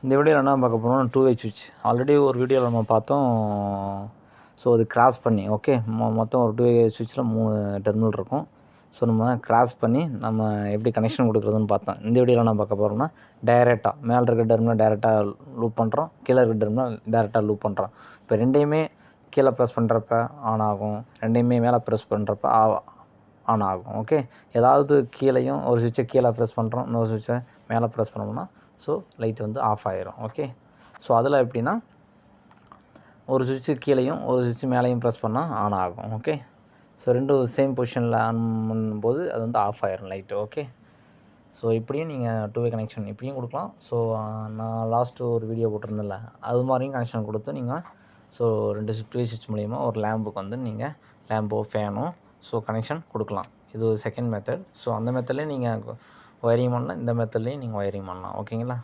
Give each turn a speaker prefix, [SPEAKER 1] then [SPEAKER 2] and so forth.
[SPEAKER 1] இந்த வீடியோவில் என்ன பார்க்க போகிறோம், டூ வே சுவிட்ச். ஆல்ரெடி ஒரு வீடியோவில் நம்ம பார்த்தோம். ஸோ அது கிராஸ் பண்ணி ஓகே மொத்தம் ஒரு 2 வே சுவிட்சில் 3 டெர்மினல் இருக்கும். ஸோ நம்ம கிராஸ் பண்ணி நம்ம எப்படி கனெக்ஷன் கொடுக்குறதுன்னு பார்த்தோம். இந்த வீடியோவில் என்ன பார்க்க போகிறோம்னா, டைரெக்டாக மேலே இருக்க டெர்மினல் டைரெக்டாக லூப் பண்ணுறோம், கீழே இருக்க டெர்மினல் டைரெக்டாக லூப் பண்ணுறோம். இப்போ ரெண்டையுமே கீழே ப்ரெஸ் பண்ணுறப்ப ஆன் ஆகும், ரெண்டையுமே மேலே ப்ரெஸ் பண்ணுறப்ப ஆன் ஆகும். ஓகே, ஏதாவது கீழேயும் ஒரு சுவிட்சை கீழே ப்ரெஸ் பண்ணுறோம், இன்னொரு சுவிட்சை மேலே ப்ரெஸ் பண்ணோம்னா ஸோ லைட் வந்து ஆஃப் ஆகிரும். ஓகே, ஸோ அதில் எப்படின்னா ஒரு சுவிட்சு கீழேயும் ஒரு சுவிட்சு மேலேயும் ப்ரெஸ் பண்ணால் ஆன் ஆகும். ஓகே, ஸோ ரெண்டும் சேம் பொசிஷனில் ஆன் பண்ணும்போது அது வந்து ஆஃப் ஆகிரும் லைட்டு. ஓகே, ஸோ இப்படியும் நீங்கள் 2 வே கனெக்ஷன் இப்படியும் கொடுக்கலாம். ஸோ நான் லாஸ்ட்டு ஒரு வீடியோ போட்டிருந்தேன்ல, அது மாதிரியும் கனெக்ஷன் கொடுத்து நீங்கள் ஸோ 2 2 வே சுவிட்ச் மூலிமா ஒரு லேம்புக்கு வந்து நீங்கள் லேம்போ ஃபேனோ ஸோ கனெக்ஷன் கொடுக்கலாம். இது ஒரு செகண்ட் மெத்தட். ஸோ அந்த மெத்தட்லேயும் நீங்கள் ஒயரிங் பண்ணலாம், இந்த மெத்தட்லேயும் நீங்கள் ஒயரிங் பண்ணலாம். ஓகேங்களா?